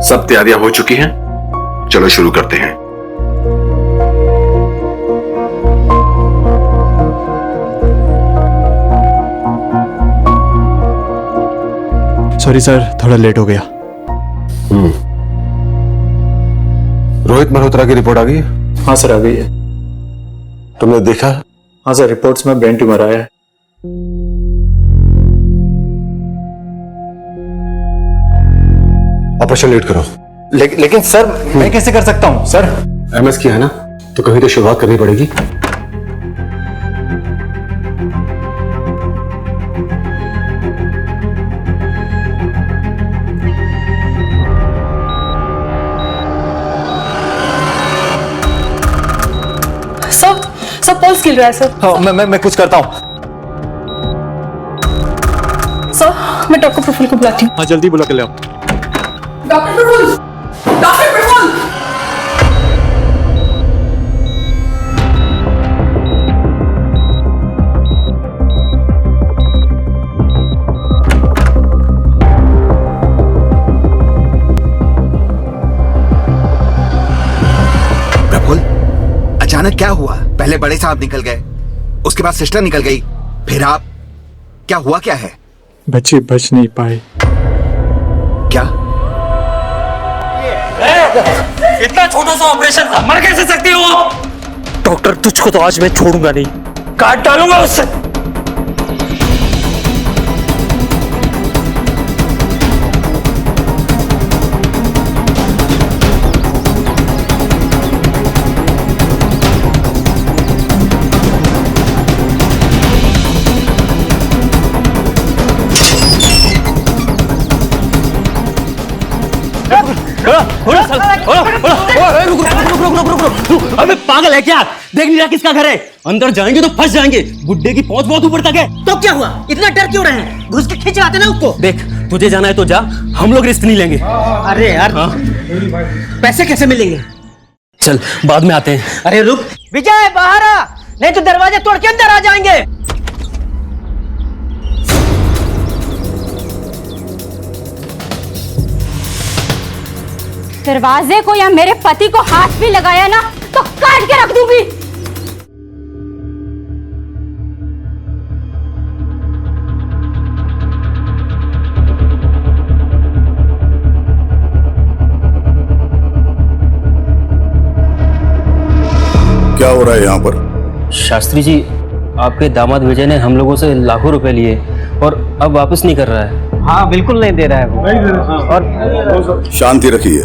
सब तैयारियां हो चुकी हैं, चलो शुरू करते हैं। सॉरी सर, थोड़ा लेट हो गया। रोहित मल्होत्रा की रिपोर्ट आ गई है? हाँ सर, आ गई है। तुमने देखा? हाँ सर, रिपोर्ट्स में ब्रेन ट्यूमर आया है। ऑपरेशन लेट करो। लेकिन सर, मैं कैसे कर सकता हूँ सर? एमएस किया है ना, तो कहीं तो शुरुआत करनी पड़ेगी। सब पल्स गिर रहा है सर। हाँ, मैं कुछ करता हूँ। सर, मैं डॉक्टर प्रफुल्ल को बुलाती हूँ। हाँ, जल्दी बुला के ले आओ। डॉक्टर प्रफुल्ल! डॉक्टर प्रफुल्ल! अचानक क्या हुआ? पहले बड़े साहब निकल गए, उसके बाद सिस्टर निकल गई, फिर आप। क्या हुआ, क्या है? बच्चे बच नहीं पाए। क्या? इतना छोटा सा ऑपरेशन था, मर कैसे सकती हो? डॉक्टर, तुझको तो आज मैं छोड़ूंगा नहीं, काट डालूंगा उससे। अबे पागल है क्या? देख नहीं रहा किसका घर है? अंदर जाएंगे तो फंस जाएंगे। गुड्डे की पहुंच बहुत ऊपर तक है। तो क्या हुआ? इतना डर क्यों रहे हैं? घुस के खींच लाते ना उसको। देख, तुझे जाना है तो जा, हम लोग रिस्क नहीं लेंगे। अरे यार, पैसे कैसे मिलेंगे? चल, बाद में आते हैं। अरे रुक विजय, बाहर आ, नहीं तो दरवाजे तोड़ के अंदर आ जाएंगे। दरवाजे को या मेरे पति को हाथ भी लगाया ना तो काट के रख दूंगी। क्या हो रहा है यहाँ पर? शास्त्री जी, आपके दामाद विजय ने हम लोगों से लाखों रुपए लिए और अब वापस नहीं कर रहा है। हाँ, बिल्कुल नहीं दे रहा है वो। और शांति रखिए,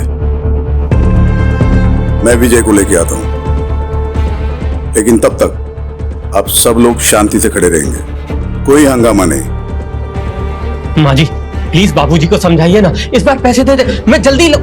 मैं विजय को लेके आता हूं, लेकिन तब तक आप सब लोग शांति से खड़े रहेंगे, कोई हंगामा नहीं। माँ जी, प्लीज बाबूजी को समझाइए ना, इस बार पैसे दे दे, मैं जल्दी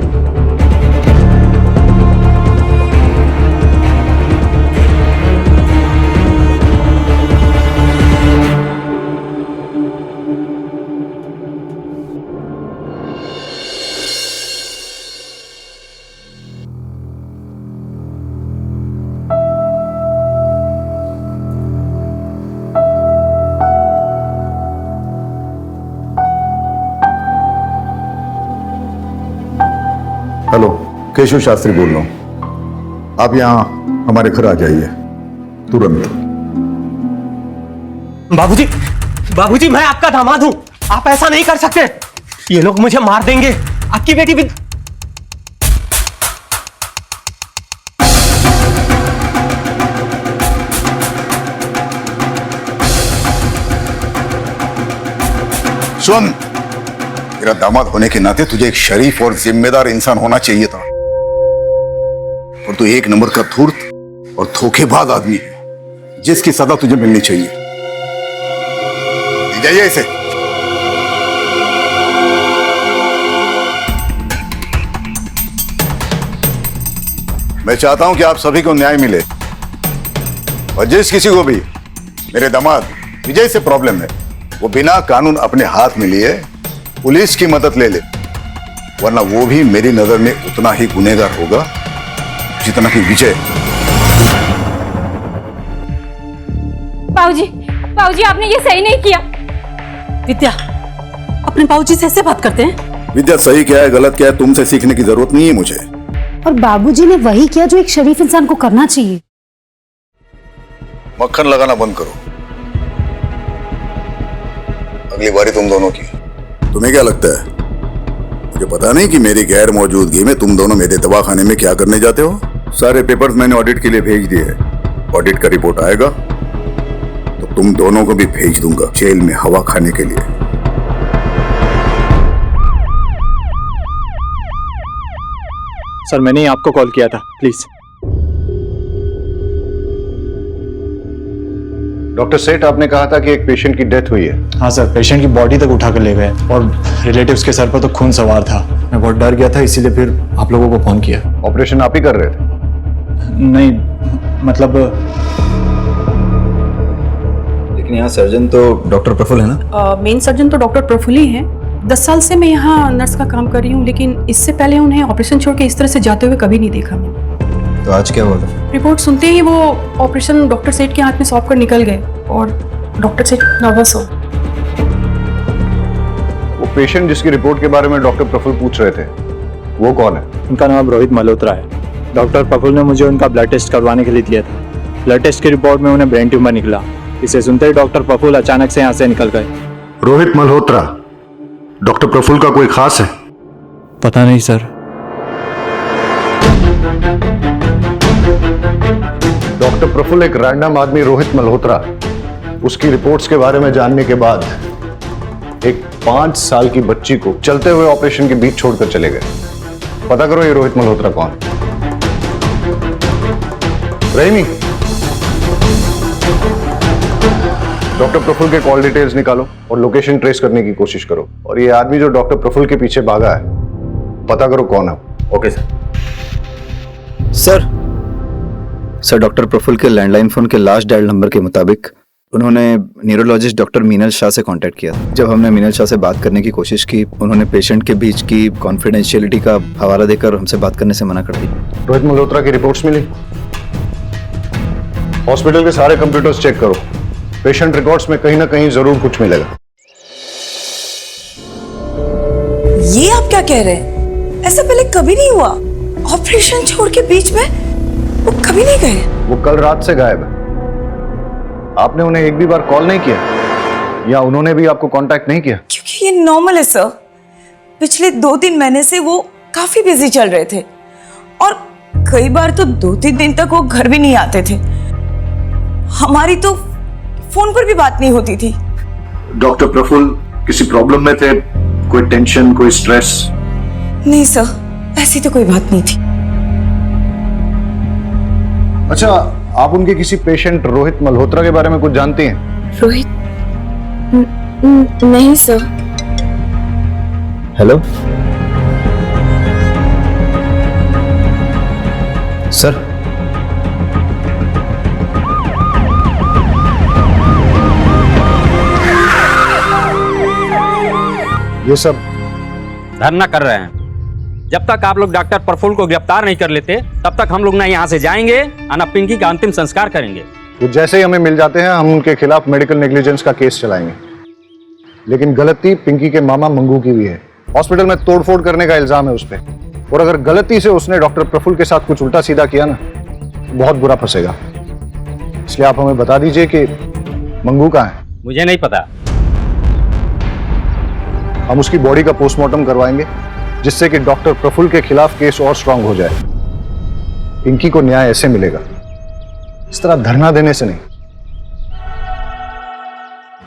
हेलो, केशव शास्त्री बोल रहा हूं। आप यहाँ हमारे घर आ जाइए तुरंत। बाबूजी, बाबूजी, मैं आपका दामाद हूं, आप ऐसा नहीं कर सकते। ये लोग मुझे मार देंगे। आपकी बेटी भी। सुन, मेरा दामाद होने के नाते तुझे एक शरीफ और जिम्मेदार इंसान होना चाहिए था, और तू एक नंबर का धूर्त और धोखेबाज आदमी है, जिसकी सजा तुझे मिलनी चाहिए। ले जाइए इसे। मैं चाहता हूं कि आप सभी को न्याय मिले, और जिस किसी को भी मेरे दामाद विजय से प्रॉब्लम है, वो बिना कानून अपने हाथ में लिए पुलिस की मदद ले ले, वरना वो भी मेरी नजर में उतना ही गुनहगार होगा जितना कि विजय। बाबूजी, बाबूजी, आपने ये सही नहीं किया। विद्या, अपने बाबूजी से ऐसे बात करते हैं? विद्या सही क्या है गलत क्या है तुमसे सीखने की जरूरत नहीं है मुझे। और बाबूजी ने वही किया जो एक शरीफ इंसान को करना चाहिए। मक्खन लगाना बंद करो, अगली बारी तुम दोनों की। तुम्हें क्या लगता है मुझे पता नहीं कि मेरी गैर मौजूदगी में तुम दोनों मेरे दवाखाने में क्या करने जाते हो? सारे पेपर्स मैंने ऑडिट के लिए भेज दिए हैं। ऑडिट का रिपोर्ट आएगा तो तुम दोनों को भी भेज दूंगा जेल में हवा खाने के लिए। सर मैंने ही आपको कॉल किया था, प्लीज। डॉक्टर सेठ, आपने कहा था कि एक पेशेंट की डेथ हुई है। हाँ सर, पेशेंट की बॉडी तक उठा कर ले गए और रिलेटिव्स के सर पर तो खून सवार था। मैं बहुत डर गया था, इसीलिए फिर आप लोगों को फोन किया। ऑपरेशन आप ही कर रहे थे? नहीं मतलब लेकिन यहाँ सर्जन तो डॉक्टर प्रफुल्ल है ना? मेन सर्जन तो डॉक्टर प्रफुल्ल ही हैं। 10 साल से मैं यहाँ नर्स का काम कर रही हूँ, लेकिन इससे पहले उन्हें ऑपरेशन छोड़ के इस तरह से जाते हुए कभी नहीं देखा मैंने। तो आज क्या हुआ था? रिपोर्ट सुनते ही वो ऑपरेशन डॉक्टर सेठ के हाथ में सौंप कर निकल गए और डॉक्टर सेठ नर्वस हो। वो पेशेंट जिसकी रिपोर्ट के बारे में डॉक्टर प्रफुल्ल पूछ रहे थे, वो कौन है? उनका नाम रोहित मल्होत्रा है। डॉक्टर प्रफुल्ल ने मुझे उनका ब्लड टेस्ट करवाने के लिए दिया था। ब्लड टेस्ट की रिपोर्ट में उन्हें ब्रेन ट्यूमर निकला। इसे सुनते ही डॉक्टर प्रफुल्ल अचानक से यहाँ से निकल गए। रोहित मल्होत्रा डॉक्टर प्रफुल्ल का कोई खास है? पता नहीं सर। डॉक्टर प्रफुल्ल एक रैंडम आदमी रोहित मल्होत्रा, उसकी रिपोर्ट्स के बारे में जानने के बाद एक 5 साल की बच्ची को चलते हुए ऑपरेशन के बीच छोड़कर चले गए। पता करो ये रोहित मल्होत्रा कौन है। रहीमी, डॉक्टर प्रफुल्ल के कॉल डिटेल्स निकालो और लोकेशन ट्रेस करने की कोशिश करो। और ये आदमी जो डॉक्टर प्रफुल्ल के पीछे भागा है, पता करो कौन है। Okay sir. Sir doctor Praful के लैंडलाइन फोन के लास्ट डायल नंबर के मुताबिक उन्होंने न्यूरोलॉजिस्ट डॉक्टर मीनल शाह से कांटेक्ट किया। जब हमने मीनल शाह से बात करने की कोशिश की, उन्होंने पेशेंट के बीच की कॉन्फिडेंशियलिटी का हवाला देकर हमसे बात करने से मना कर दी। रोहित मल्होत्रा की रिपोर्ट्स मिली? हॉस्पिटल के सारे कंप्यूटर्स चेक करो, पेशेंट रिकॉर्ड्स में कहीं ना कहीं जरूर कुछ मिलेगा। ये आप क्या कह रहे हैं? ऐसा पहले कभी नहीं हुआ। ऑपरेशन छोड़ के बीच में वो कभी नहीं गए। वो कल रात से गायब है। आपने उन्हें एक भी बार कॉल नहीं किया या उन्होंने भी आपको कांटेक्ट नहीं किया? क्योंकि ये नॉर्मल है सर। पिछले 2-3 महीने से वो काफी बिजी चल रहे थे और कई बार तो 2-3 दिन तक वो घर भी नहीं आते थे। हमारी तो फोन पर भी बात नहीं होती थी। डॉक्टर प्रफुल्ल किसी प्रॉब्लम में थे? कोई टेंशन, कोई स्ट्रेस? नहीं सर, ऐसी तो कोई बात नहीं थी। अच्छा, आप उनके किसी पेशेंट रोहित मल्होत्रा के बारे में कुछ जानती हैं? रोहित? नहीं सर। Hello sir. ये सब धरना कर रहे हैं। जब तक आप लोग डॉक्टर प्रफुल्ल को गिरफ्तार नहीं कर लेते, तब तक हम लोग ना यहाँ से जाएंगे और ना पिंकी का अंतिम संस्कार करेंगे। तो जैसे ही हमें मिल जाते हैं, हम उनके खिलाफ मेडिकल नेग्लिजेंस का केस चलाएंगे। लेकिन गलती पिंकी के मामा मंगू की भी है। हॉस्पिटल में तोड़फोड़ करने का इल्जाम है उस पर, और अगर गलती से उसने डॉक्टर प्रफुल्ल के साथ कुछ उल्टा सीधा किया ना, तो बहुत बुरा फंसेगा। इसलिए आप हमें बता दीजिए कि मंगू कहाँ है। मुझे नहीं पता। हम उसकी बॉडी का पोस्टमार्टम करवाएंगे, जिससे कि डॉक्टर प्रफुल्ल के खिलाफ केस और स्ट्रांग हो जाए। पिंकी को न्याय ऐसे मिलेगा, इस तरह धरना देने से नहीं।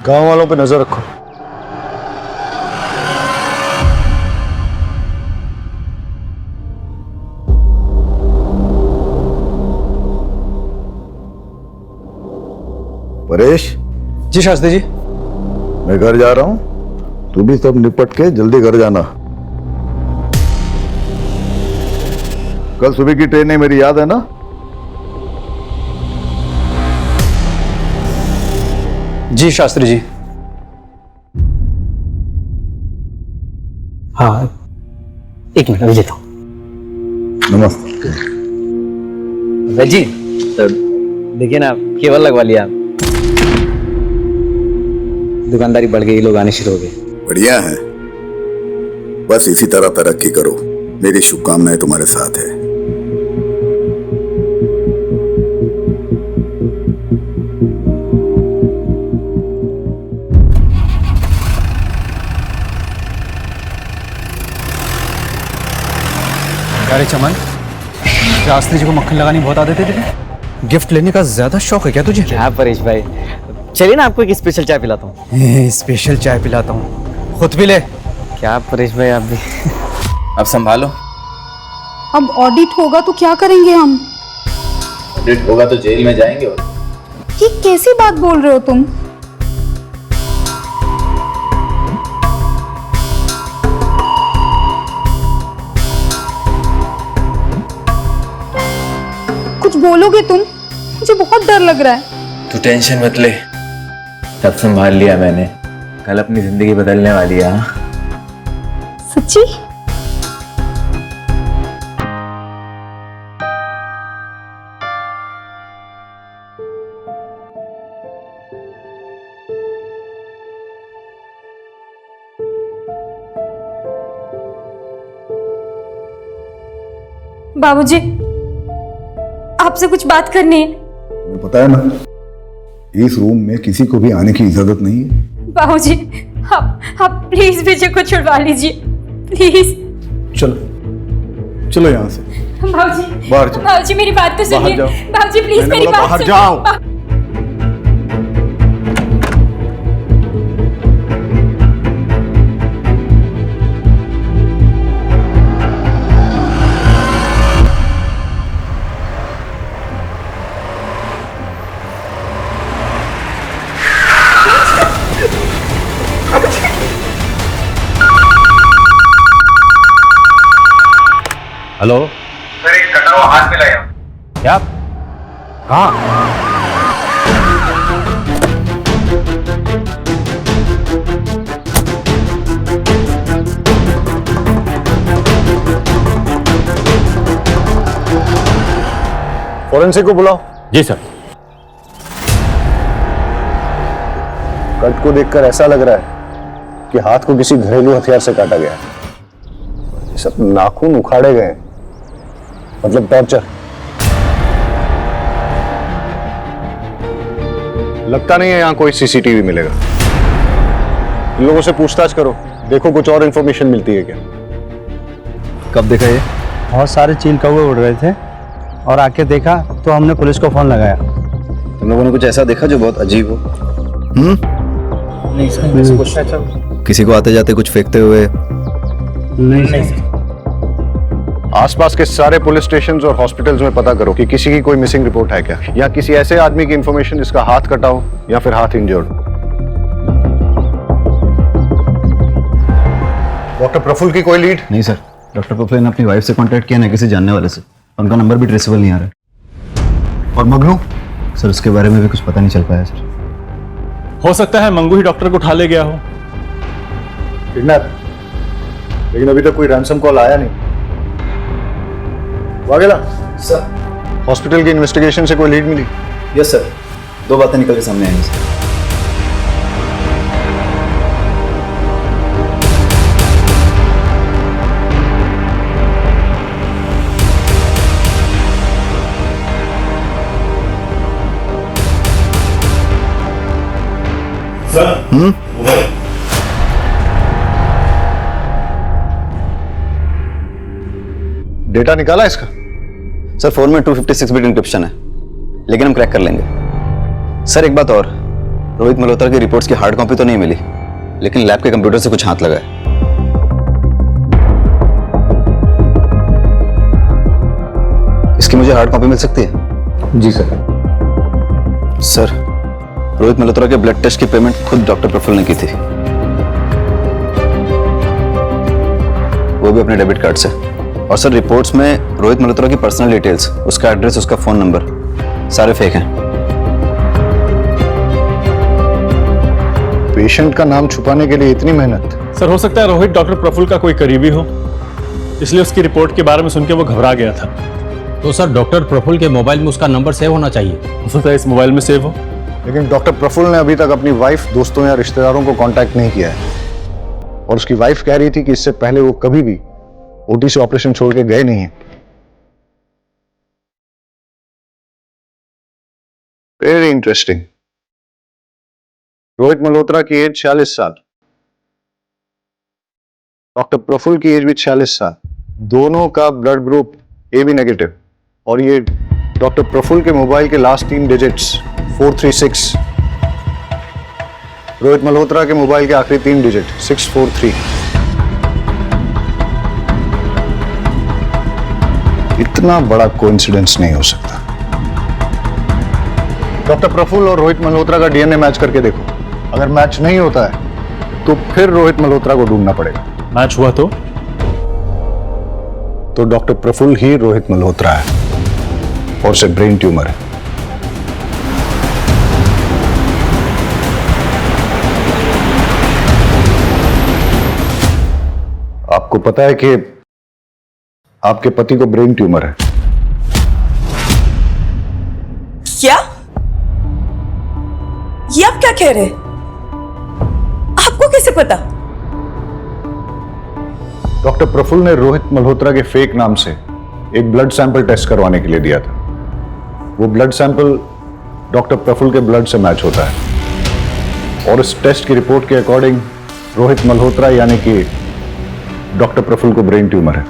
गांव वालों पे नजर रखो। परेश जी शास्त्री जी। मैं घर जा रहा हूं, तू भी सब निपट के जल्दी घर जाना। कल सुबह की ट्रेन है, मेरी याद है ना? जी शास्त्री जी। हाँ, एक मिनट अभी देता हूँ। नमस्ते। भाई जी देखिए ना, केवल लगवा लिया। दुकानदारी बढ़ गई, लोग आने शुरू हो गए। बढ़िया है, बस इसी तरह तरक्की करो, मेरी शुभकामनाएं तुम्हारे साथ है। अरे चमन, रास्ते जी को मक्खन लगानी बहुत आदत है तुझे? गिफ्ट लेने का ज्यादा शौक है क्या तुझे? क्या परेश भाई, चलिए ना आपको एक स्पेशल चाय पिलाता हूँ। स्पेशल चाय पिलाता हूँ, खुद भी ले। क्या परेश भाई आप भी। अब संभालो। अब ऑडिट होगा तो क्या करेंगे हम? ऑडिट होगा तो जेल में जाएंगे। और ये कैसी बात बोल रहे हो तुम? कुछ बोलोगे तुम? मुझे बहुत डर लग रहा है। तू टेंशन मत ले, सब संभाल लिया मैंने। कल अपनी जिंदगी बदलने वाली है। सच्ची? बाबूजी, आपसे कुछ बात करनी है। तुम्हें पता है ना, इस रूम में किसी को भी आने की इजाजत नहीं है। बाबूजी, आप प्लीज विजय को छुड़वा लीजिए, प्लीज। चलो चलो यहाँ से बाबूजी, बाहर जाओ। बाबूजी मेरी बात तो सुनिए। जाओ। बाबूजी प्लीज मैंने मेरी बोला बात बाहर सुनिए। जाओ। हेलो सर, एक कटा हुआ हाथ मिला है। क्या? कहाँ? फॉरेंसिक को बुलाओ। जी सर। कट को देखकर ऐसा लग रहा है कि हाथ को किसी घरेलू हथियार से काटा गया है। सब नाखून उखाड़े गए, मतलब टॉर्चर। लगता नहीं है यहाँ कोई सीसीटीवी मिलेगा। इन लोगों से पूछताछ करो, देखो कुछ और इंफॉर्मेशन मिलती है क्या। कब देखा ये? बहुत सारे चील कौवे उड़ रहे थे और आके देखा तो हमने पुलिस को फोन लगाया। तुम लोगों ने कुछ ऐसा देखा जो बहुत अजीब हो? नहीं सर, वैसे कुछ नहीं। किसी को आते जाते कुछ फेंकते हुए? नहीं सर। आसपास के सारे पुलिस स्टेशन और हॉस्पिटल्स में पता करो कि किसी की कोई मिसिंग रिपोर्ट है क्या, या किसी ऐसे आदमी की इंफॉर्मेशन जिसका हाथ कटा हो या फिर हाथ इंजर्ड। डॉक्टर प्रफुल्ल की कोई लीड? नहीं सर, डॉक्टर प्रफुल्ल ने अपनी वाइफ से कांटेक्ट किया ना किसी जानने वाले से, उनका नंबर भी ट्रेसेबल नहीं आ रहा। और मगनू? सर उसके बारे में भी कुछ पता नहीं चल पाया सर। हो सकता है मंगू ही डॉक्टर को उठा ले गया हो। किडनैप? लेकिन अभी तक कोई रैंसम कॉल आया नहीं। वाघेला सर। हॉस्पिटल की इन्वेस्टिगेशन से कोई लीड मिली? यस सर, 2 बातें निकल के सामने आएंगी सर। डेटा निकाला इसका? सर फोन में 256 बिट इंक्रिप्शन है, लेकिन हम क्रैक कर लेंगे। सर एक बात और, रोहित मल्होत्रा की रिपोर्ट्स की हार्ड कॉपी तो नहीं मिली, लेकिन लैब के कंप्यूटर से कुछ हाथ लगा है। इसकी मुझे हार्ड कॉपी मिल सकती है? जी सर। सर रोहित मल्होत्रा के ब्लड टेस्ट की पेमेंट खुद डॉक्टर प्रफुल्ल ने की थी, वो भी अपने डेबिट कार्ड से। और सर रिपोर्ट्स में रोहित मल्होत्रा की पर्सनल डिटेल्स, उसका एड्रेस, उसका फोन नंबर सारे फेक हैं। पेशेंट का नाम छुपाने के लिए इतनी मेहनत? सर हो सकता है रोहित डॉक्टर प्रफुल्ल का कोई करीबी हो, इसलिए उसकी रिपोर्ट के बारे में सुन के वो घबरा गया था। तो सर डॉक्टर प्रफुल्ल के मोबाइल में उसका नंबर सेव होना चाहिए। हो सकता है इस मोबाइल में सेव हो। लेकिन डॉक्टर प्रफुल्ल ने अभी तक अपनी वाइफ, दोस्तों या रिश्तेदारों को कांटेक्ट नहीं किया है। और उसकी वाइफ कह रही थी कि इससे पहले वो कभी भी ओटी से ऑपरेशन छोड़ के गए नहीं हैं। Very interesting. रोहित मल्होत्रा की एज 46 साल, डॉक्टर प्रफुल्ल की एज भी 46 साल, दोनों का ब्लड ग्रुप AB नेगेटिव, और ये डॉक्टर प्रफुल्ल के मोबाइल के लास्ट 3 डिजिट्स 436, रोहित मल्होत्रा के मोबाइल के आखिरी 3 डिजिट 643। इतना बड़ा कोइंसिडेंस नहीं हो सकता। डॉक्टर प्रफुल्ल और रोहित मल्होत्रा का DNA मैच करके देखो, अगर मैच नहीं होता है तो फिर रोहित मल्होत्रा को ढूंढना पड़ेगा। मैच हुआ तो डॉक्टर प्रफुल्ल ही रोहित मल्होत्रा है और उसे ब्रेन ट्यूमर है। आपको पता है कि आपके पति को ब्रेन ट्यूमर है। क्या? ये आप क्या कह रहे हैं? आपको कैसे पता? डॉक्टर प्रफुल्ल ने रोहित मल्होत्रा के फेक नाम से एक ब्लड सैंपल टेस्ट करवाने के लिए दिया था। वो ब्लड सैंपल डॉक्टर प्रफुल्ल के ब्लड से मैच होता है और इस टेस्ट की रिपोर्ट के अकॉर्डिंग रोहित मल्होत्रा यानी कि डॉक्टर प्रफुल्ल को ब्रेन ट्यूमर है।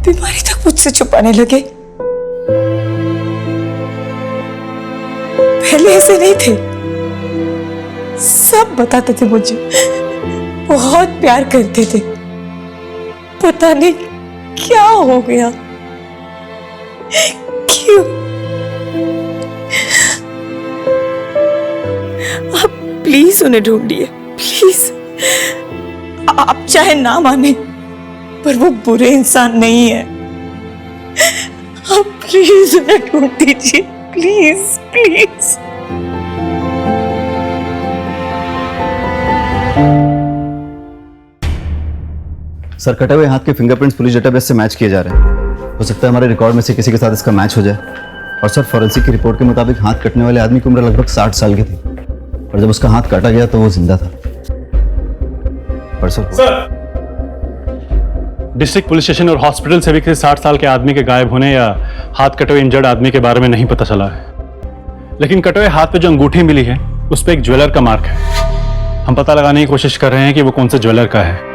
बीमारी तक मुझसे छुपाने लगे। पहले ऐसे नहीं थे, सब बताते थे मुझे, बहुत प्यार करते थे। पता नहीं क्या हो गया, क्यों? आप प्लीज उन्हें ढूंढिए, प्लीज। आप चाहे ना माने पर वो बुरे इंसान नहीं है। आप प्लीज उन्हें ढूंढ दीजिए, प्लीज प्लीज। सर, कटे हुए हाथ के फिंगरप्रिंट्स पुलिस डेटाबेस से मैच किए जा रहे हैं। हो सकता है हमारे रिकॉर्ड में से किसी के साथ इसका मैच हो जाए। और सर, फॉरेंसिक की रिपोर्ट के मुताबिक हाथ कटने वाले आदमी की उम्र लगभग 60 साल की थी और जब उसका हाथ काटा गया तो वो जिंदा था। पर सर, डिस्ट्रिक्ट पुलिस स्टेशन और हॉस्पिटल से भी किसी 60 साल के आदमी के गायब होने या हाथ कटे हुए इंजर्ड आदमी के बारे में नहीं पता चला है। लेकिन कटे हुए हाथ पे जो अंगूठी मिली है उस पर एक ज्वेलर का मार्क है। हम पता लगाने की कोशिश कर रहे हैं कि वो कौन से ज्वेलर का है।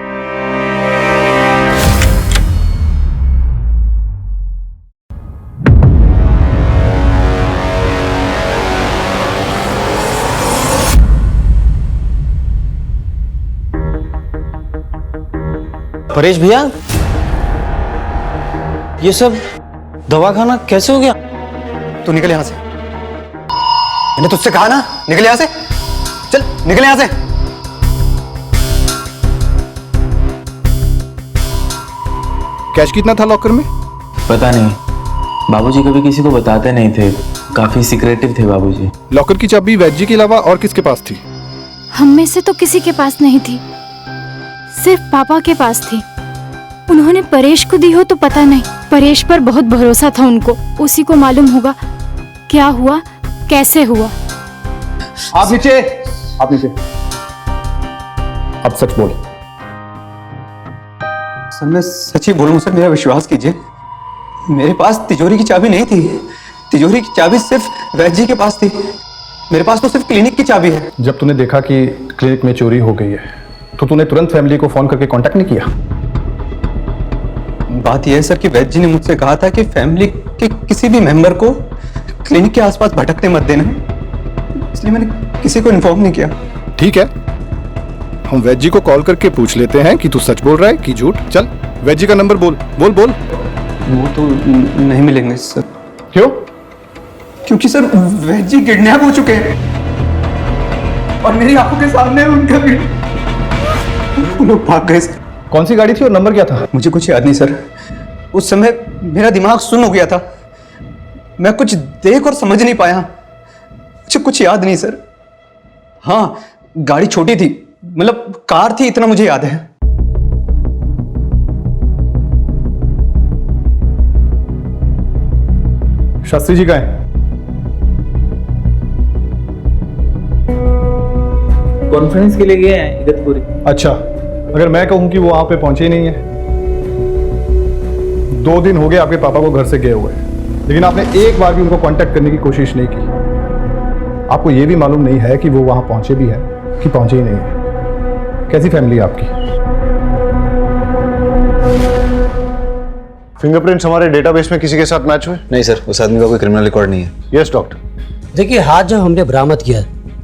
परेश भैया, ये सब दवाखाना कैसे हो गया? तू निकल यहां से। मैंने तुझसे कहा ना, निकल यहां से। चल निकल यहां से। कैश कितना था लॉकर में? पता नहीं, बाबूजी कभी किसी को बताते नहीं थे, काफी सिक्रेटिव थे बाबूजी। लॉकर की चाबी वैद्य के अलावा और किसके पास थी? हम में से तो किसी के पास नहीं थी, सिर्फ पापा के पास थी। उन्होंने परेश को दी हो तो पता नहीं, परेश पर बहुत भरोसा था उनको, उसी को मालूम होगा क्या हुआ, कैसे हुआ। आप नीचे, आप नीचे। अब सच बोल। सर, मैं सच ही बोलूं सर, मेरा विश्वास कीजिए। मेरे पास तिजोरी की चाबी नहीं थी। तिजोरी की चाबी सिर्फ वैद्य जी के पास थी। मेरे पास तो सिर्फ क्लिनिक की चाबी है। जब तूने देखा कि क्लिनिक में चोरी हो गई है तो तूने तुरंत फैमिली को फोन करके कांटेक्ट नहीं किया? बात यह है सर कि वैद्य जी ने मुझसे कहा था कि फैमिली के किसी भी मेंबर को क्लिनिक के आसपास भटकने मत देना, इसलिए मैंने किसी को इन्फॉर्म नहीं किया। ठीक है, हम वैद्य जी को कॉल करके पूछ लेते हैं कि तू सच बोल रहा है कि झूठ। चल वैद्य जी का नंबर बोल बोल बोल। वो तो नहीं मिलेंगे सर। क्यों? क्योंकि सर वैद्य जी किडनैप हो चुके हैं और मेरी आंखों के सामने उनका वो लोग भाग गए सर। कौन सी गाड़ी थी और नंबर क्या था? मुझे कुछ याद नहीं सर, उस समय मेरा दिमाग सुन्न हो गया था, मैं कुछ देख और समझ नहीं पाया, मुझे कुछ याद नहीं सर। हाँ, गाड़ी छोटी थी, मतलब कार थी, इतना मुझे याद है। शास्त्री जी का है? कॉन्फ्रेंस के लिए गए हैं इगतपुरी। अच्छा, अगर मैं कहूं कि वो वहां पे पहुंचे ही नहीं है। 2 दिन हो गए आपके पापा को घर से गए हुए, लेकिन आपने एक बार भी उनको कांटेक्ट करने की कोशिश नहीं की। आपको ये भी मालूम नहीं है कि वो वहां पहुंचे भी है कि पहुंचे ही नहीं है। कैसी फैमिली है आपकी? फिंगरप्रिंट्स हमारे डेटाबेस में किसी के साथ मैच हुए? नहीं सर, उस आदमी का कोई क्रिमिनल रिकॉर्ड नहीं है। Yes doctor. देखिए, हाथ जब हमने बरामद किया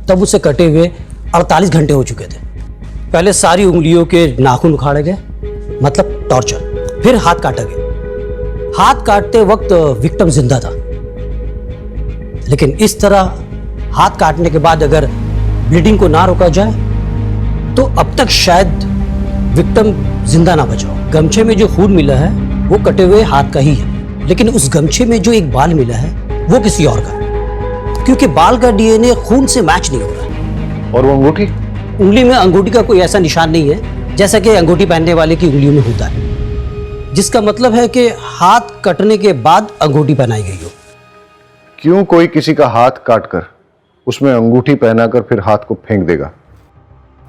तब उसे कटे हुए 48 घंटे हो चुके थे। पहले सारी उंगलियों के नाखून उखाड़े गए, मतलब टॉर्चर। फिर हाथ काटा गया। हाथ काटते वक्त विक्टिम जिंदा था, लेकिन इस तरह हाथ काटने के बाद अगर ब्लीडिंग को ना रोका जाए तो अब तक शायद विक्टिम जिंदा ना बचा हो। गमछे में जो खून मिला है वो कटे हुए हाथ का ही है, लेकिन उस गमछे में जो एक बाल मिला है वो किसी और का, क्योंकि बाल का डीएनए खून से मैच नहीं हो रहा है। और वो अंगूठी? उंगली में अंगूठी का कोई ऐसा निशान नहीं है जैसा कि अंगूठी पहनने वाले की उंगलियों में होता है, जिसका मतलब है कि हाथ कटने के बाद अंगूठी पहनाई गई हो। क्यों कोई किसी का हाथ काटकर उसमें अंगूठी पहनाकर फिर हाथ को फेंक देगा?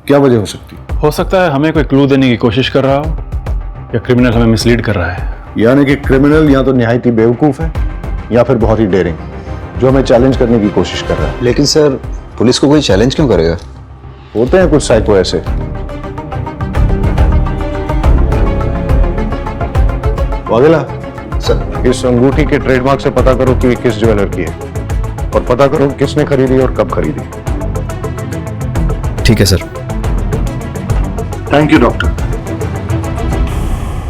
क्या वजह हो सकती है? हो सकता है हमें कोई क्लू देने की कोशिश कर रहा हो, या क्रिमिनल हमें मिसलीड कर रहा है। यानी कि क्रिमिनल या तो निहायती बेवकूफ है या फिर बहुत ही डेयरिंग, जो हमें चैलेंज करने की कोशिश कर रहा है। लेकिन सर, पुलिस को कोई चैलेंज क्यों करेगा? होते हैं कुछ साइको ऐसे। वागेला सर, इस अंगूठी के ट्रेडमार्क से पता करो कि किस ज्वेलर की है, और पता करो किसने खरीदी और कब खरीदी। ठीक है सर। Thank you doctor.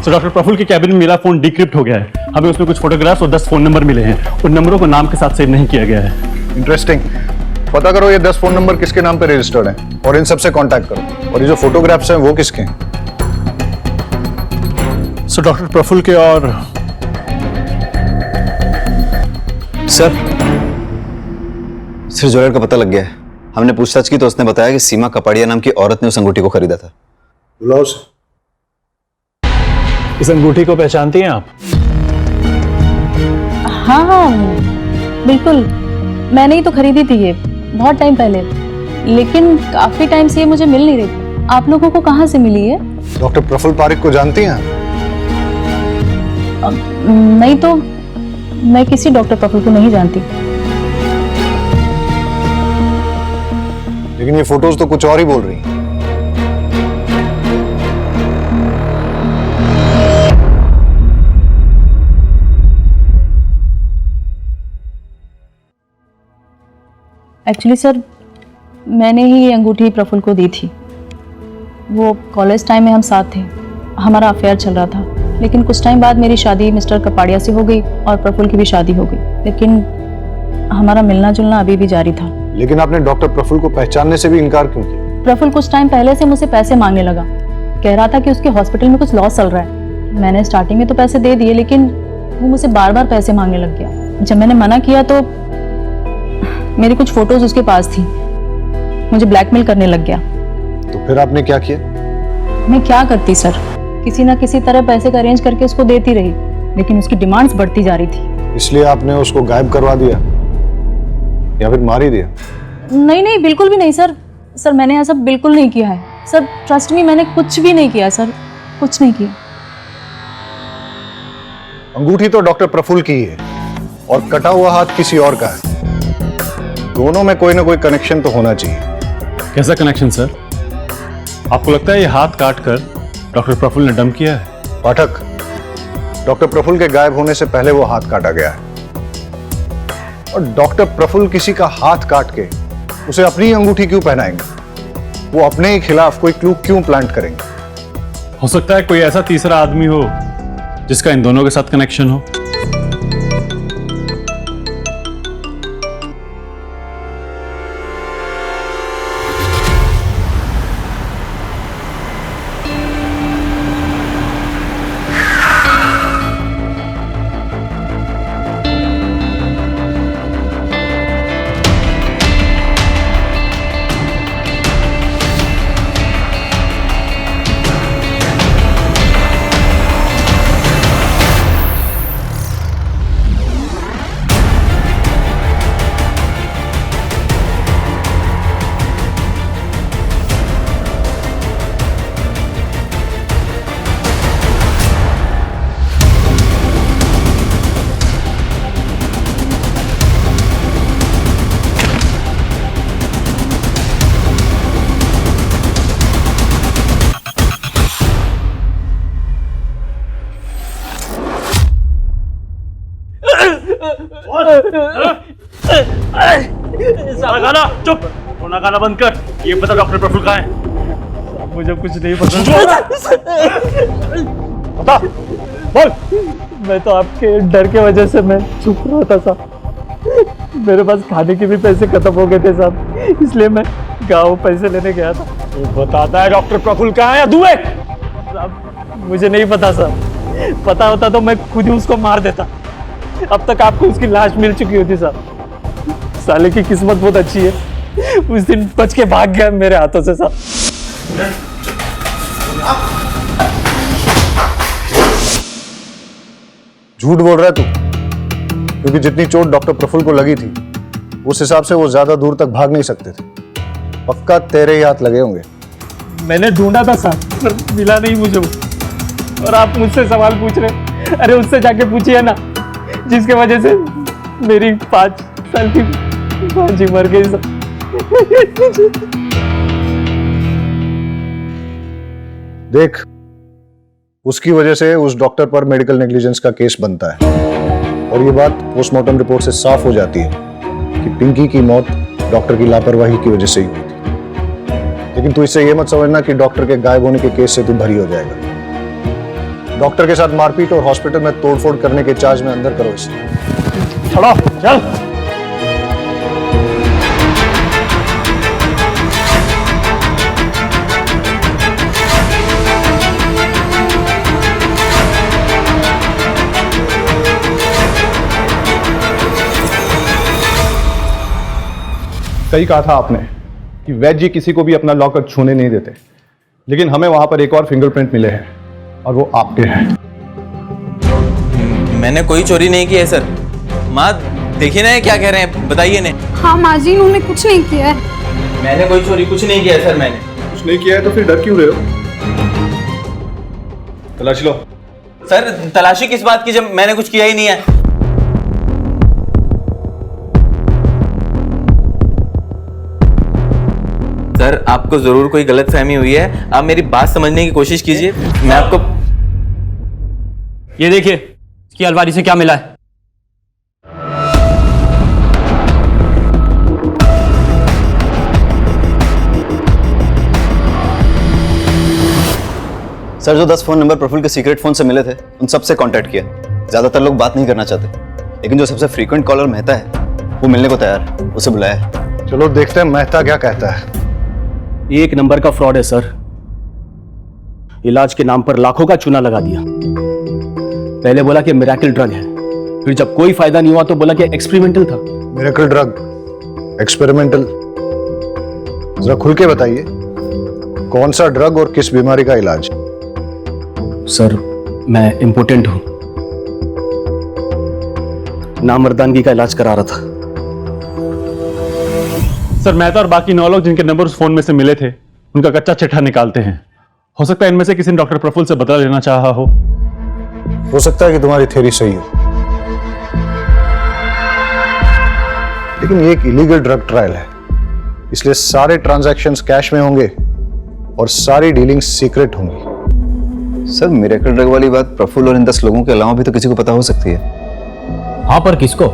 तो डॉक्टर प्रफुल्ल के कैबिन में मेरा फोन डिक्रिप्ट हो गया है। हमें उसमें कुछ फोटोग्राफ्स और 10 फोन नंबर मिले हैं। उन नंबरों को नाम के साथ सेव नहीं किया गया है। इंटरेस्टिंग। पता करो ये 10 फोन नंबर किसके नाम पे रजिस्टर्ड हैं और इन सब से कांटेक्ट करो। और ये जो फोटोग्राफ्स हैं वो किसके हैं? सो डॉक्टर प्रफुल्ल के और सर ज्वेलर का पता लग गया है। हमने पूछताछ की तो उसने बताया कि सीमा कपाड़िया नाम की औरत ने उस अंगूठी को खरीदा था। बुलाओ उसे। इस अंगूठी को पहचानती हैं आप? हाँ, बिल्कुल। मैंने ही तो खरीदी थी ये बहुत टाइम पहले, लेकिन काफी टाइम से ये मुझे मिल नहीं रही। आप लोगों को कहाँ से मिली है? डॉक्टर प्रफुल्ल पारिक को जानती हैं? नहीं तो मैं किसी डॉक्टर प्रफुल्ल को नहीं जानती। लेकिन ये फोटोज तो कुछ और ही बोल रही हैं। एक्चुअली सर, मैंने ही ये अंगूठी प्रफुल्ल को दी थी। वो कॉलेज टाइम में हम साथ थे, हमारा अफेयर चल रहा था। लेकिन कुछ टाइम बाद मेरी शादी मिस्टर कपाड़िया से हो गई और प्रफुल्ल की भी शादी हो गई, लेकिन हमारा मिलना जुलना अभी भी जारी था। लेकिन आपने डॉक्टर प्रफुल्ल को पहचानने से भी इनकार क्यों किया? प्रफुल्ल कुछ टाइम पहले से मुझसे पैसे मांगने लगा। कह रहा था कि उसके हॉस्पिटल में कुछ लॉस चल रहा है। मैंने स्टार्टिंग में तो पैसे दे दिए, लेकिन वो मुझसे बार बार पैसे मांगने लग गया। जब मैंने मना किया तो मेरी कुछ फोटोज उसके पास थी, मुझे ब्लैकमेल करने लग गया। तो फिर आपने क्या किया? मैं क्या करती सर, किसी ना किसी तरह पैसे का अरेंज करके उसको देती रही, लेकिन उसकी डिमांड्स बढ़ती जा रही थी। इसलिए आपने उसको गायब करवा दिया या फिर मार ही दिया? नहीं नहीं, बिल्कुल भी नहीं सर। सर मैंने ऐसा बिल्कुल नहीं किया है सर, ट्रस्ट मी, मैंने कुछ भी नहीं किया सर, कुछ नहीं किया। अंगूठी तो डॉक्टर प्रफुल्ल की है और कटा हुआ हाथ किसी और का है। दोनों में कोई ना कोई कनेक्शन तो होना चाहिए। कैसा कनेक्शन सर? आपको लगता है ये हाथ काट कर डॉक्टर प्रफुल्ल ने डंप किया है? पाठक, डॉक्टर प्रफुल्ल के गायब होने से पहले वो हाथ काटा गया है, और डॉक्टर प्रफुल्ल किसी का हाथ काट के उसे अपनी अंगूठी क्यों पहनाएंगे? वो अपने ही खिलाफ कोई क्लू क्यों प्लांट करेंगे? हो सकता है कोई ऐसा तीसरा आदमी हो जिसका इन दोनों के साथ कनेक्शन हो। गाना चुप, रोना गाना बंद कर। ये बता डॉक्टर प्रफुल्ल कहाँ है? मुझे कुछ नहीं पता। बता, बोल। मैं तो आपके डर के वजह से मैं चुप रहा था साहब। मेरे पास खाने के भी पैसे खत्म हो गए थे साहब, इसलिए मैं गाँव पैसे लेने गया था। बताता है डॉक्टर प्रफुल्ल कहाँ है या दुबे? साहब मुझे नहीं पता साहब, पता होता तो मैं खुद ही उसको मार देता। अब तक आपको उसकी लाश मिल चुकी होती साहब। साले की किस्मत बहुत अच्छी है, उस दिन बच के भाग गया मेरे हाथों से साहब। झूठ बोल रहा है तू, क्योंकि जितनी चोट डॉक्टर प्रफुल्ल को लगी थी उस हिसाब से वो ज्यादा दूर तक भाग नहीं सकते थे। पक्का तेरे ही हाथ लगे होंगे। मैंने ढूंढा था साहब, पर मिला नहीं मुझे वो। और आप मुझसे सवाल पूछ रहे? अरे उससे जाके पूछिए ना, जिसके वजह से मेरी 5 साल की भांजी मर गई साहब। देख, उसकी वजह से उस डॉक्टर पर मेडिकल नेग्लिजेंस का केस बनता है, और ये बात पोस्टमार्टम रिपोर्ट से साफ हो जाती है कि पिंकी की मौत डॉक्टर की लापरवाही की वजह से ही हुई थी। लेकिन तू इससे ये मत समझना कि डॉक्टर के गायब होने के केस से तू भरी हो जाएगा। डॉक्टर के साथ मारपीट और हॉस्पिटल में तोड़फोड़ करने के चार्ज में अंदर करो इसे। चलो चल। सही कहा था आपने कि वैद्य जी किसी को भी अपना लॉकर छूने नहीं देते, लेकिन हमें वहां पर एक और फिंगरप्रिंट मिले हैं और वो आपके हैं। मैंने कोई चोरी नहीं की है सर। माँ देखिए ना ये क्या कह रहे हैं, बताइए ने। हाँ माँ जी, उन्होंने कुछ नहीं किया है। मैंने कोई चोरी कुछ नहीं किया है सर। मैंने कुछ नहीं किया है तो फिर डर क्यों रहे हो? तलाशी लो। सर तलाशी किस बात की जब मैंने कुछ किया ही नहीं है। सर आपको जरूर कोई गलतफहमी हुई है, आप मेरी बात समझने की कोशिश कीजिए। मैं आपको ये देखिए इसकी अलमारी से क्या मिला है। सर जो 10 फोन नंबर प्रफुल्ल के सीक्रेट फोन से मिले थे उन सबसे कांटेक्ट किया। ज्यादातर लोग बात नहीं करना चाहते, लेकिन जो सबसे फ्रीक्वेंट कॉलर मेहता है वो मिलने को तैयार, उसे बुलाया। चलो देखते हैं मेहता क्या कहता है। ये एक नंबर का फ्रॉड है सर। इलाज के नाम पर लाखों का चूना लगा दिया। पहले बोला कि मिरेकल ड्रग है, फिर जब कोई फायदा नहीं हुआ तो बोला कि एक्सपेरिमेंटल था। मिरेकल ड्रग, एक्सपेरिमेंटल, जरा खुल के बताइए कौन सा ड्रग और किस बीमारी का इलाज? सर मैं इम्पोर्टेंट हूं, नामर्दानगी का इलाज करा रहा था। सर मैं तो और बाकी 9 लोग जिनके नंबर उस फोन में से मिले थे उनका कच्चा चिट्ठा निकालते हैं। हो सकता है इनमें से किसी ने डॉक्टर प्रफुल्ल से बदला लेना चाहा हो सकता है कि तुम्हारी थ्योरी सही हो, लेकिन ये एक इलीगल ड्रग ट्रायल है, इसलिए सारे ट्रांजैक्शंस कैश में होंगे और सारी डीलिंग सीक्रेट होंगी। सर मिरेकल ड्रग वाली बात प्रफुल्ल और इन 10 लोगों के अलावा भी तो किसी को पता हो सकती है। हाँ पर किसको?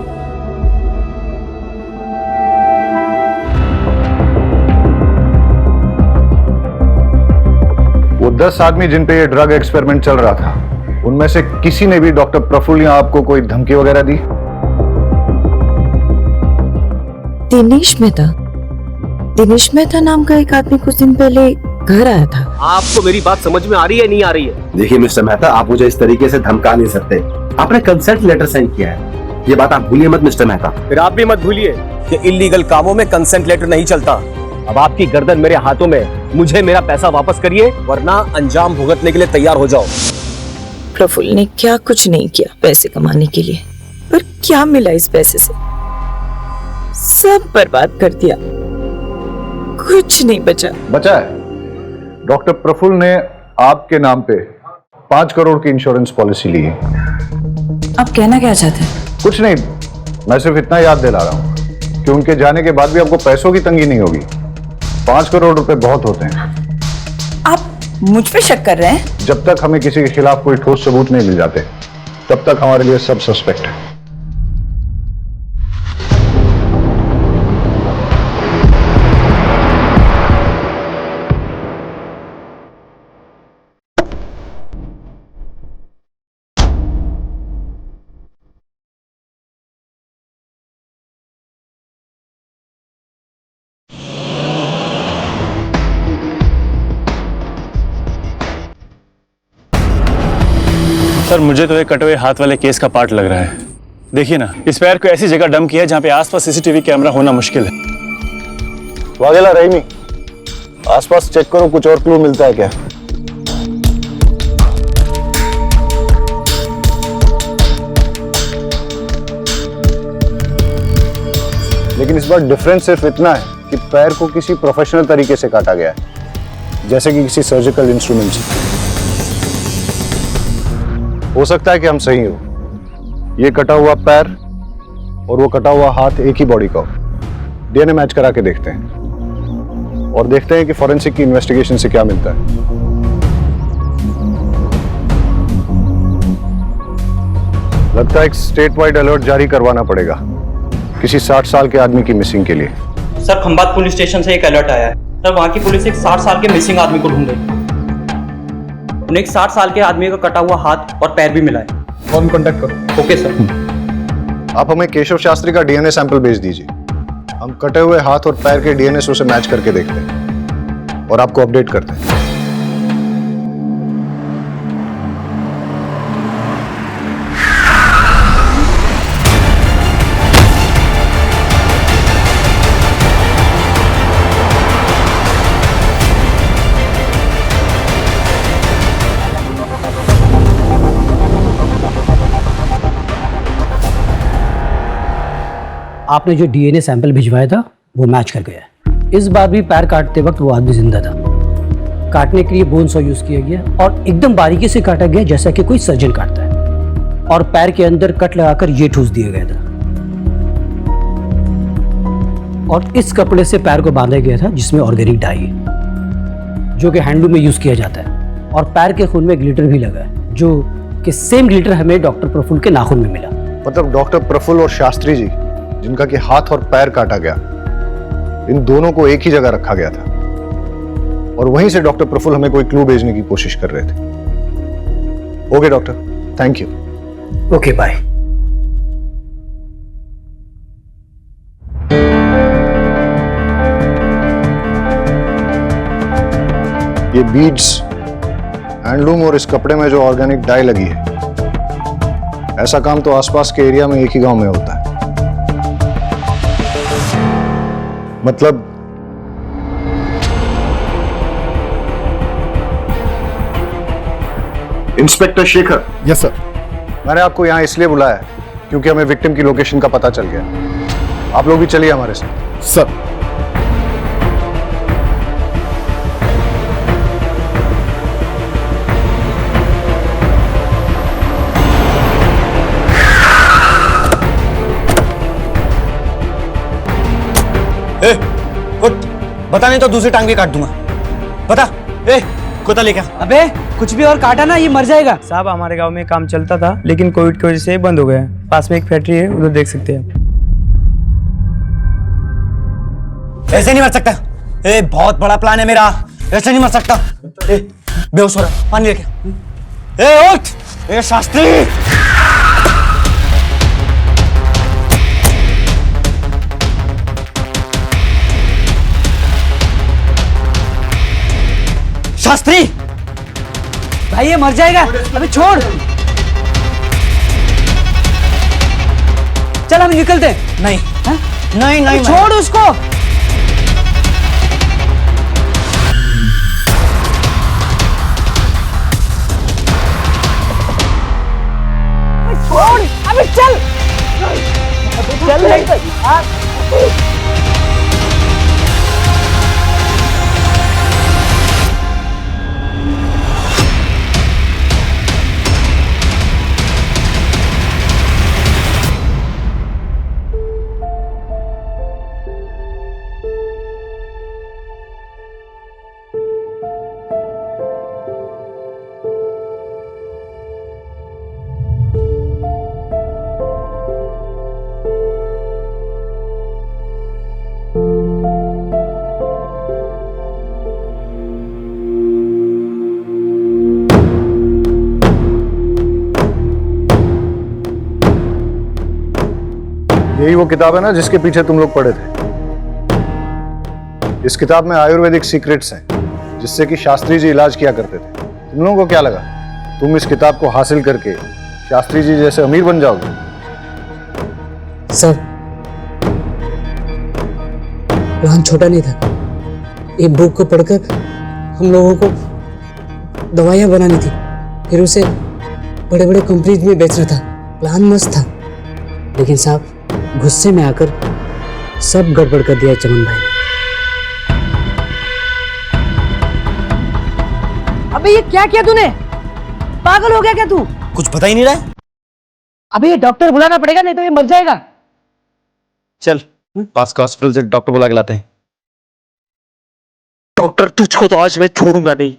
वो 10 आदमी जिन पे ये ड्रग एक्सपेरिमेंट चल रहा था, उनमें से किसी ने भी डॉक्टर प्रफुल्ल या आपको कोई धमकी वगैरह दी? दिनेश मेहता नाम का एक आदमी कुछ दिन पहले घर आया था। आपको मेरी बात समझ में आ रही है नहीं आ रही है? देखिए मिस्टर मेहता, आप मुझे इस तरीके से धमका नहीं सकते। आपने कंसेंट लेटर साइन किया है, ये बात आप भूलिए मत मिस्टर मेहता। फिर आप भी मत भूलिए कि इलीगल कामों में कंसेंट लेटर नहीं चलता। अब आपकी गर्दन मेरे हाथों में, मुझे मेरा पैसा वापस करिए वरना अंजाम भुगतने के लिए तैयार हो जाओ। प्रफुल्ल ने क्या कुछ नहीं किया पैसे कमाने के लिए, पर क्या मिला इस पैसे से? सब बर्बाद कर दिया, कुछ नहीं बचा है। डॉक्टर प्रफुल्ल ने आपके नाम पे 5 करोड़ की इंश्योरेंस पॉलिसी ली है। आप कहना क्या चाहते हैं? कुछ नहीं, मैं सिर्फ इतना याद दिला रहा हूं कि उनके जाने के बाद भी आपको पैसों की तंगी नहीं होगी। 5 करोड़ रुपए बहुत होते हैं। आप मुझ पे शक कर रहे हैं? जब तक हमें किसी के खिलाफ कोई ठोस सबूत नहीं मिल जाते, तब तक हमारे लिए सब सस्पेक्ट है। सर मुझे तो ये कटे हुए हाथ वाले केस का पार्ट लग रहा है। देखिए ना, इस पैर को ऐसी जगह डंप किया है जहाँ पे आसपास सीसीटीवी कैमरा होना मुश्किल है। वागेला रहीमी, आसपास चेक करो, कुछ और क्लू मिलता है क्या? लेकिन इस बार डिफरेंस सिर्फ इतना है कि पैर को किसी प्रोफेशनल तरीके से काटा गया है, जैसे कि किसी सर्जिकल इंस्ट्रूमेंट से। हो सकता है कि हम सही हो। ये कटा हुआ पैर और वो कटा हुआ हाथ एक ही बॉडी का हो। डीएनए मैच करा के देखते हैं और देखते हैं कि फॉरेंसिक की इन्वेस्टिगेशन से क्या मिलता है। लगता है एक स्टेट वाइड अलर्ट जारी करवाना पड़ेगा किसी 60 साल के आदमी की मिसिंग के लिए। सर खंबात पुलिस स्टेशन से एक अलर्ट आया है। सर वहाँ की पुलिस एक 60 साल के मिसिंग आदमी को ढूंढ रही है। उन्हें एक 60 साल के आदमी का कटा हुआ हाथ और पैर भी मिला है। फोन कांटेक्ट करो। Okay sir. आप हमें केशव शास्त्री का डीएनए सैंपल भेज दीजिए। हम कटे हुए हाथ और पैर के डीएनए से मैच करके देखते हैं और आपको अपडेट करते हैं। आपने जो डीएनए सैंपल भिजवाया था वो मैच कर गया है। इस बार भी पैर काटते वक्त वो आदमी जिंदा था। काटने के लिए बोन सॉ यूज किया गया और एकदम बारीकी से काटा गया जैसा कि कोई सर्जन काटता है, और पैर के अंदर कट लगाकर ये ठूस दिया गया था। और इस कपड़े से पैर को बांधा गया था जिसमें ऑर्गेनिक डाई है जो कि हैंडलूम में यूज किया जाता है, और पैर के खून में ग्लिटर भी लगा है जो कि सेम ग्लिटर हमें डॉक्टर प्रफुल्ल के नाखून में मिला। मतलब डॉक्टर प्रफुल्ल और शास्त्री जी जिनका कि हाथ और पैर काटा गया, इन दोनों को एक ही जगह रखा गया था और वहीं से डॉक्टर प्रफुल्ल हमें कोई क्लू भेजने की कोशिश कर रहे थे। Okay doctor, thank you. Okay bye. ये बीड्स, हैंडलूम और इस कपड़े में जो ऑर्गेनिक डाई लगी है, ऐसा काम तो आसपास के एरिया में एक ही गांव में होता है। मतलब इंस्पेक्टर शेखर। Yes sir. मैंने आपको यहां इसलिए बुलाया है क्योंकि हमें विक्टिम की लोकेशन का पता चल गया। आप लोग भी चलिए हमारे साथ। सर। बता नहीं तो दूसरी टांग भी काट दूंगा। बता। कुत्ता लेकर। अबे कुछ भी और काटा ना, ये मर जाएगा। साहब हमारे गांव में काम चलता था लेकिन कोविड की वजह से बंद हो गया। पास में एक फैक्ट्री है, उधर देख सकते हैं। ऐसे नहीं मर सकता। बहुत बड़ा प्लान है मेरा, ऐसे नहीं मर सकता। बेहोश हो रहा, पानी लेके। उठ। शास्त्री। शास्त्री भाई ये मर जाएगा, अबे छोड़। चल हम निकलते हैं। नहीं हा? नहीं नहीं छोड़ उसको। छोड़ अबे चल। चल यही वो किताब है ना जिसके पीछे तुम लोग पढ़े थे। इस किताब में आयुर्वेदिक सीक्रेट्स हैं जिससे कि शास्त्री जी इलाज किया करते थे। तुम लोगों को क्या लगा तुम इस किताब को हासिल करके शास्त्री जी जैसे अमीर बन जाओगे। सर, प्लान छोटा नहीं था। एक बुक को पढ़कर हम लोगों को दवाइयाँ बनानी थी, फिर उसे बड़े बड़े कंपनीज में बेचना था। प्लान मस्त था, लेकिन साहब गुस्से में आकर सब गड़बड़ कर दिया चमन भाई। अबे ये क्या किया तूने? पागल हो गया क्या तू? कुछ पता ही नहीं रहा है। अबे ये डॉक्टर बुलाना पड़ेगा, नहीं तो ये मर जाएगा। चल पास का हॉस्पिटल से डॉक्टर बुला के लाते हैं। डॉक्टर तुझको तो आज मैं छोड़ूंगा नहीं।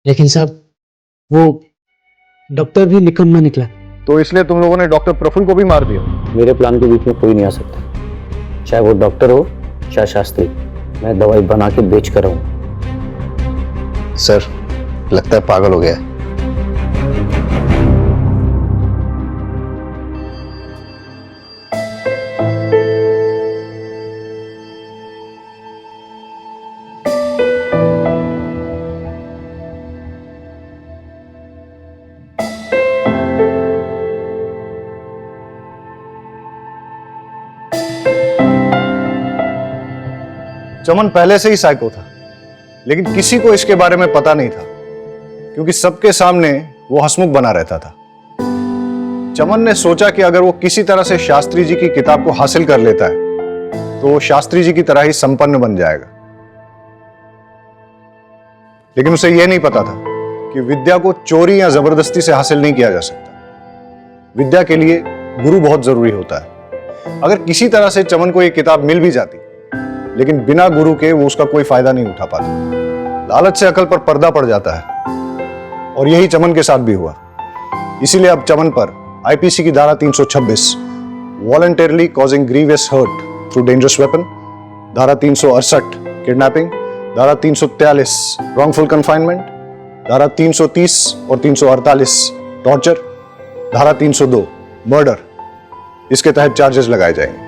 लेकिन साहब वो डॉक्टर भी निकम्मा निकला। तो इसलिए तुम लोगों ने डॉक्टर प्रफुल्ल को भी मार दिया। मेरे प्लान के बीच में कोई नहीं आ सकता, चाहे वो डॉक्टर हो चाहे शास्त्री। मैं दवाई बना के बेच कर रहूं। सर, लगता है पागल हो गया है। चमन पहले से ही साइको था, लेकिन किसी को इसके बारे में पता नहीं था, क्योंकि सबके सामने वो हंसमुख बना रहता था। चमन ने सोचा कि अगर वो किसी तरह से शास्त्री जी की किताब को हासिल कर लेता है तो वो शास्त्री जी की तरह ही संपन्न बन जाएगा। लेकिन उसे यह नहीं पता था कि विद्या को चोरी या जबरदस्ती से हासिल नहीं किया जा सकता। विद्या के लिए गुरु बहुत जरूरी होता है। अगर किसी तरह से चमन को यह किताब मिल भी जाती, लेकिन बिना गुरु के वो उसका कोई फायदा नहीं उठा पाता। लालच से अकल पर पर्दा पड़ जाता है, और यही चमन के साथ भी हुआ। इसीलिए अब चमन पर आईपीसी की धारा 326 voluntarily causing grievous hurt through dangerous weapon, धारा 368 किडनैपिंग, धारा 343 रॉन्गफुल कन्फाइनमेंट, धारा 330 और 348 टॉर्चर, धारा 302 मर्डर, इसके तहत चार्जेस लगाए जाएंगे।